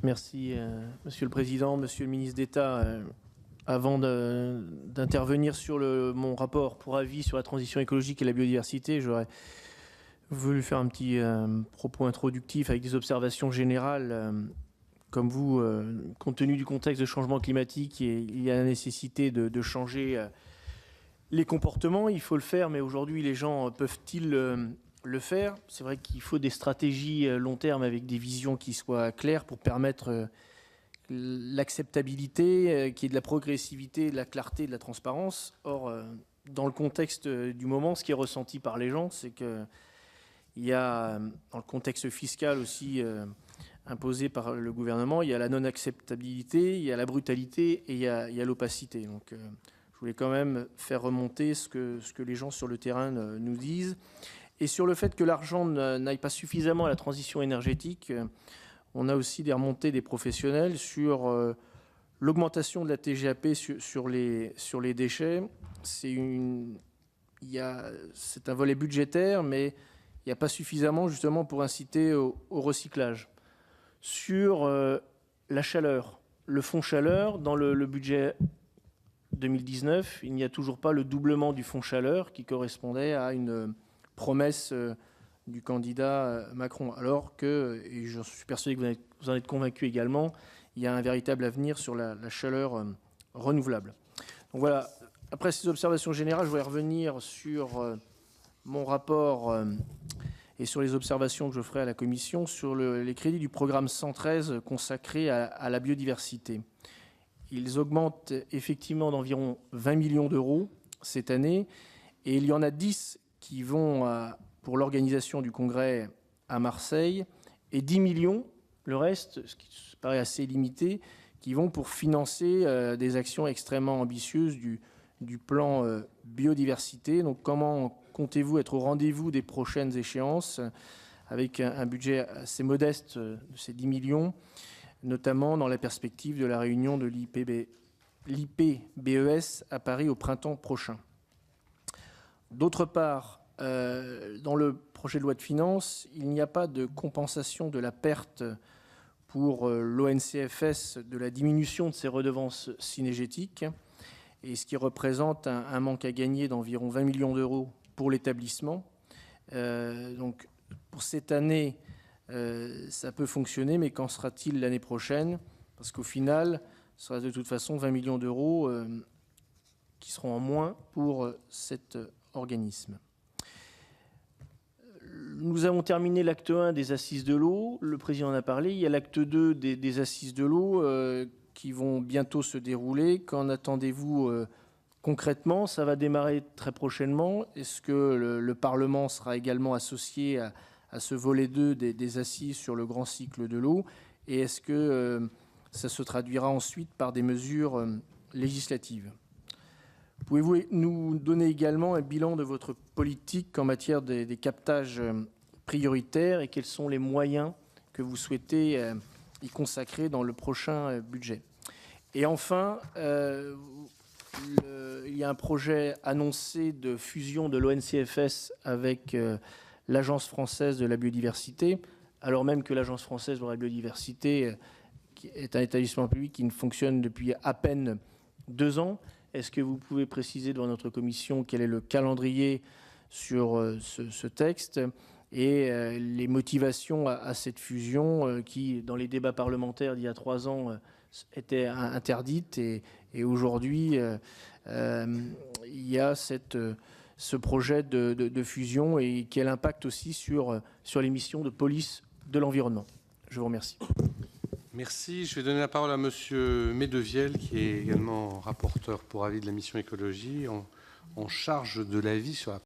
Merci, Monsieur le Président, Monsieur le ministre d'État. Avant d'intervenir sur mon rapport pour avis sur la transition écologique et la biodiversité, j'aurais voulu faire un petit propos introductif avec des observations générales. Comme vous, compte tenu du contexte de changement climatique, il y a la nécessité de changer les comportements. Il faut le faire, mais aujourd'hui, les gens peuvent-ils le faire? C'est vrai qu'il faut des stratégies long terme avec des visions qui soient claires pour permettre l'acceptabilité, qu'il y ait de la progressivité, de la clarté, de la transparence. Or, dans le contexte du moment, ce qui est ressenti par les gens, c'est qu'il y a, dans le contexte fiscal aussi imposé par le gouvernement, il y a la non-acceptabilité, il y a la brutalité et il y a l'opacité. Donc, je voulais quand même faire remonter ce que les gens sur le terrain nous disent. Et sur le fait que l'argent n'aille pas suffisamment à la transition énergétique, on a aussi des remontées des professionnels sur l'augmentation de la TGAP sur les déchets. C'est un volet budgétaire, mais il n'y a pas suffisamment justement pour inciter au recyclage. Sur la chaleur, le fonds chaleur, dans le budget 2019, il n'y a toujours pas le doublement du fonds chaleur qui correspondait à une promesse du candidat Macron, alors que, et je suis persuadé que vous en êtes convaincu également, il y a un véritable avenir sur la chaleur renouvelable. Donc voilà, après ces observations générales, je voudrais revenir sur mon rapport et sur les observations que je ferai à la Commission sur les crédits du programme 113 consacré à la biodiversité. Ils augmentent effectivement d'environ 20 millions d'euros cette année, et il y en a 10 qui vont pour l'organisation du congrès à Marseille, et 10 millions, le reste, ce qui paraît assez limité, qui vont pour financer des actions extrêmement ambitieuses du plan biodiversité. Donc comment comptez-vous être au rendez-vous des prochaines échéances avec un budget assez modeste de ces 10 millions, notamment dans la perspective de la réunion de l'IPBES à Paris au printemps prochain? D'autre part, dans le projet de loi de finances, il n'y a pas de compensation de la perte pour l'ONCFS de la diminution de ses redevances cynégétiques, et ce qui représente un manque à gagner d'environ 20 millions d'euros pour l'établissement. Donc, pour cette année, ça peut fonctionner, mais qu'en sera-t-il l'année prochaine? Parce qu'au final, ce sera de toute façon 20 millions d'euros qui seront en moins pour cet organisme. Nous avons terminé l'acte 1 des Assises de l'eau, le président en a parlé. Il y a l'acte 2 des Assises de l'eau qui vont bientôt se dérouler. Qu'en attendez-vous concrètement? Ça va démarrer très prochainement. Est-ce que le Parlement sera également associé à ce volet 2 des Assises sur le grand cycle de l'eau? Et est-ce que ça se traduira ensuite par des mesures législatives? Pouvez-vous nous donner également un bilan de votre politique en matière des captages prioritaires et quels sont les moyens que vous souhaitez y consacrer dans le prochain budget? Et enfin, il y a un projet annoncé de fusion de l'ONCFS avec l'Agence française de la biodiversité, alors même que l'Agence française de la biodiversité est un établissement public qui ne fonctionne depuis à peine 2 ans. Est-ce que vous pouvez préciser devant notre commission quel est le calendrier sur ce texte et les motivations à cette fusion qui, dans les débats parlementaires d'il y a 3 ans, était interdite et aujourd'hui, il y a ce projet de fusion et quel impact aussi sur les missions de police de l'environnement? Je vous remercie. Merci. Je vais donner la parole à Monsieur Medevielle, qui est également rapporteur pour avis de la mission écologie, en charge de l'avis sur la